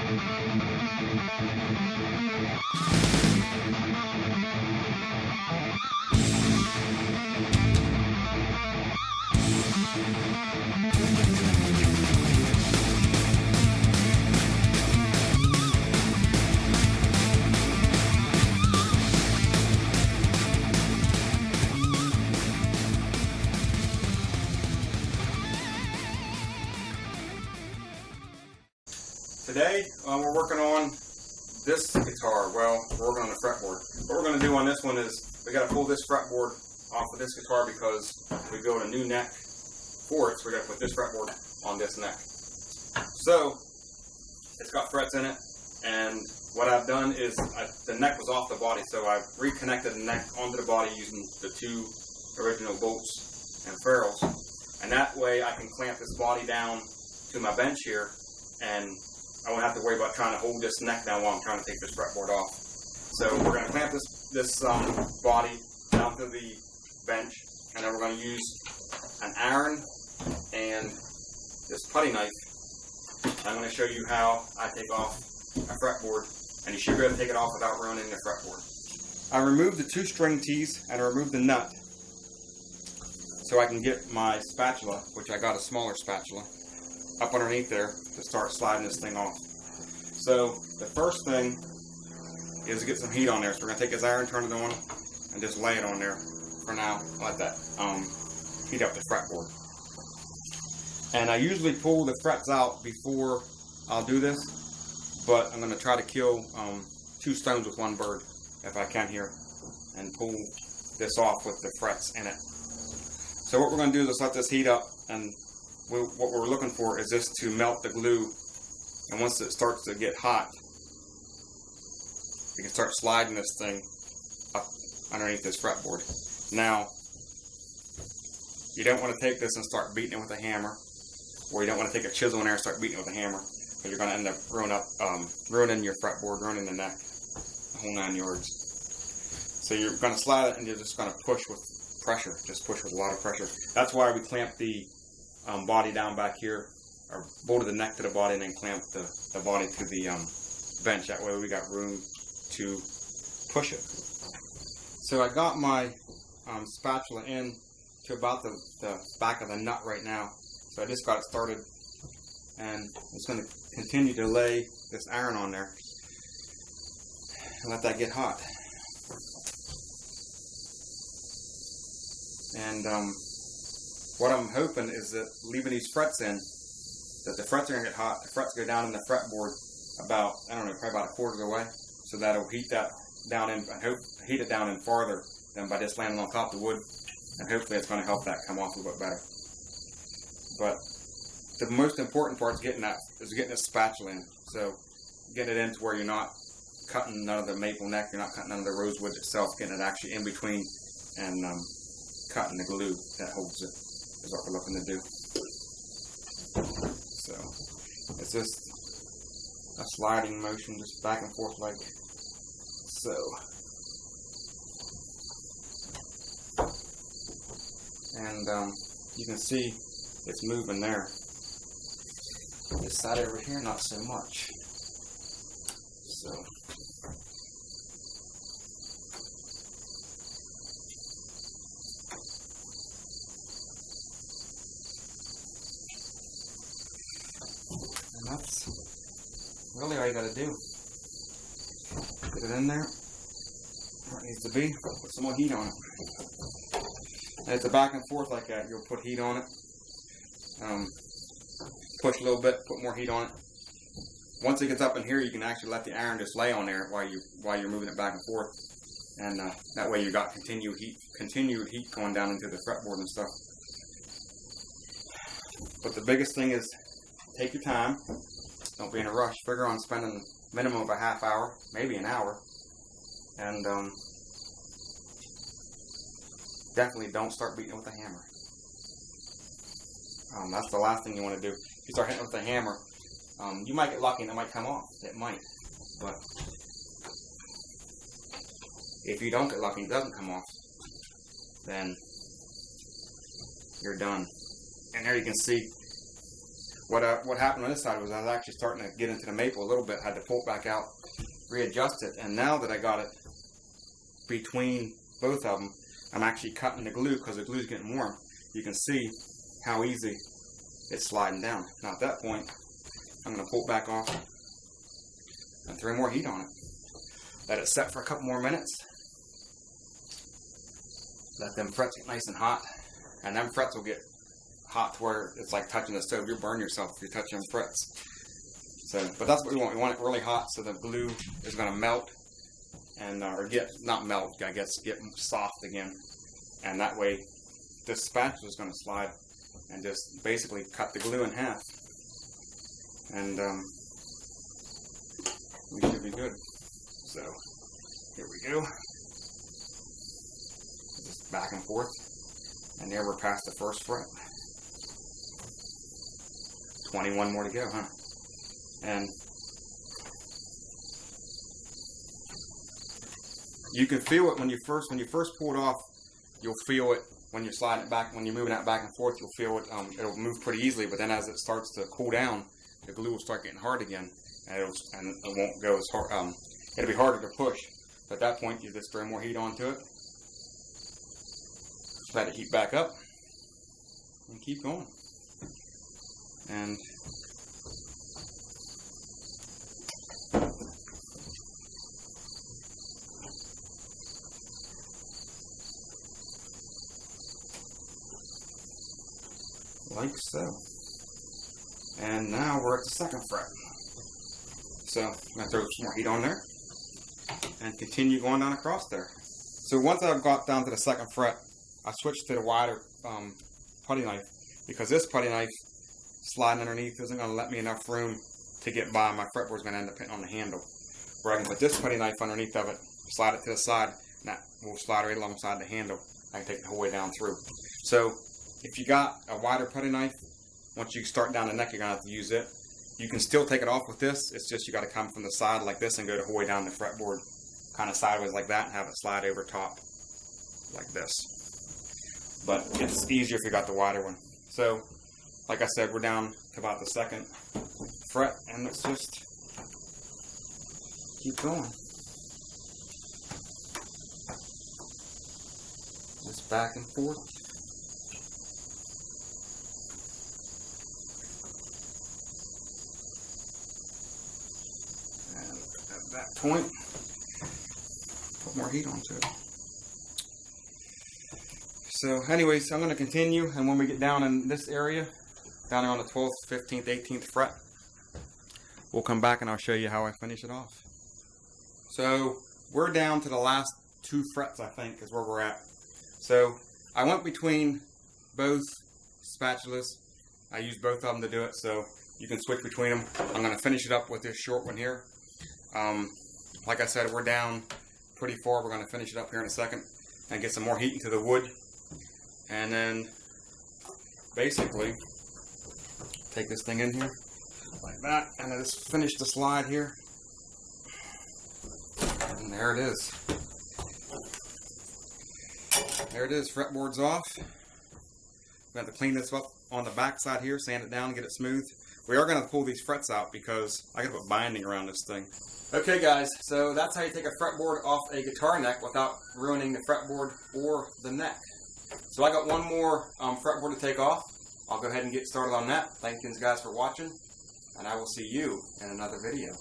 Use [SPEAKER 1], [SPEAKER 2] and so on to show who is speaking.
[SPEAKER 1] Today we're working on this guitar. Well, we're working on the fretboard. What we're going to do on this one is we got to pull this fretboard off of this guitar because we built a new neck for it. So we got to put this fretboard on this neck. So it's got frets in it, and what I've done is the neck was off the body, so I've reconnected the neck onto the body using the two original bolts and ferrules, and that way I can clamp this body down to my bench here, and I won't have to worry about trying to hold this neck down while I'm trying to take this fretboard off. So we're going to clamp this body down to the bench, and then we're going to use an iron and this putty knife. I'm going to show you how I take off a fretboard, and you should be able to take it off without ruining the fretboard. I removed the two string tees and I removed the nut so I can get my spatula, which I got a smaller spatula, up underneath there to start sliding this thing off. So the first thing is to get some heat on there. So we're going to take this iron, turn it on, and just lay it on there for now. Let that heat up the fretboard. And I usually pull the frets out before I'll do this, but I'm going to try to kill two stones with one bird if I can here, and pull this off with the frets in it. So what we're going to do is just let this heat up, and what we're looking for is this to melt the glue, and once it starts to get hot, you can start sliding this thing up underneath this fretboard. Now, you don't want to take this and start beating it with a hammer, or you don't want to take a chisel in there and start beating it with a hammer, because you're going to end up ruining your fretboard, ruining the neck, the whole 9 yards. So you're going to slide it, and you're just going to push with pressure, just push with a lot of pressure. That's why we clamp the body down back here, or bolted the neck to the body and then clamped the body to the bench. That way we got room to push it. So I got my spatula in to about the back of the nut right now. So I just got it started, and I'm just going to continue to lay this iron on there and let that get hot. And what I'm hoping is that leaving these frets in, that the frets are going to get hot, the frets go down in the fretboard about, I don't know, probably about a quarter of the way, so that'll heat that down in, and heat it down in farther than by just landing on top of the wood, and hopefully it's going to help that come off a little bit better. But the most important part is getting this spatula in, so getting it in to where you're not cutting none of the maple neck, you're not cutting none of the rosewood itself, getting it actually in between, and cutting the glue that holds it is what we're looking to do. So it's just a sliding motion, just back and forth like so. And you can see it's moving there. This side over here, not so much. So that's really all you gotta do. Get it in there where it needs to be, put some more heat on it. And it's a back and forth like that. You'll put heat on it, push a little bit, put more heat on it. Once it gets up in here, you can actually let the iron just lay on there while you're moving it back and forth, and that way you got continued heat going down into the fretboard and stuff. But the biggest thing is take your time. Don't be in a rush. Figure on spending a minimum of a half hour, maybe an hour, and definitely don't start beating it with a hammer. That's the last thing you want to do. If you start hitting it with a hammer, you might get lucky and it might come off. It might. But if you don't get lucky and it doesn't come off, then you're done. And there you can see what happened on this side was I was actually starting to get into the maple a little bit. I had to pull it back out, readjust it, and now that I got it between both of them, I'm actually cutting the glue because the glue's getting warm. You can see how easy it's sliding down. Now at that point, I'm going to pull it back off and throw more heat on it. Let it set for a couple more minutes. Let them frets get nice and hot, and them frets will get hot to where it's like touching the stove. You'll burn yourself if you touch them frets. So, but that's what we want. We want it really hot so the glue is going to melt and or get not melt, I guess, get soft again. And that way, this spatula is going to slide and just basically cut the glue in half. And we should be good. So here we go. Just back and forth, and there we're past the first fret. 21 more to go, huh? And you can feel it when you first pull it off. You'll feel it when you're sliding it back, when you're moving it back and forth. You'll feel it. It'll move pretty easily, but then as it starts to cool down, the glue will start getting hard again, and it won't go as hard. It'll be harder to push. But at that point, you just throw more heat onto it, let it heat back up, and keep going. And like so. And now we're at the second fret. So I'm going to throw some more heat on there and continue going down across there. So once I've got down to the second fret, I switched to the wider putty knife, because this putty knife sliding underneath isn't going to let me enough room to get by. My fretboard's going to end up hitting on the handle. Where I can put this putty knife underneath of it, slide it to the side, and that will slide right alongside the handle. I can take it the whole way down through. So if you got a wider putty knife, once you start down the neck, you're going to have to use it. You can still take it off with this. It's just you got to come from the side like this and go the whole way down the fretboard, kind of sideways like that, and have it slide over top like this. But it's easier if you got the wider one. So, like I said, we're down to about the second fret, and let's just keep going. Just back and forth. And at that point, put more heat onto it. So anyways, I'm going to continue, and when we get down in this area, down there on the 12th, 15th, 18th fret, we'll come back and I'll show you how I finish it off. So we're down to the last 2 frets, I think, is where we're at. So I went between both spatulas. I used both of them to do it, so you can switch between them. I'm going to finish it up with this short one here. Like I said, we're down pretty far. We're going to finish it up here in a second and get some more heat into the wood. And then basically take this thing in here like that, and I just finish the slide here. And there it is. There it is, fretboard's off. We have to clean this up on the back side here, sand it down, get it smooth. We are going to pull these frets out because I got to put binding around this thing. Okay guys, so that's how you take a fretboard off a guitar neck without ruining the fretboard or the neck. So I got one more fretboard to take off. I'll go ahead and get started on that. Thank you guys for watching, and I will see you in another video.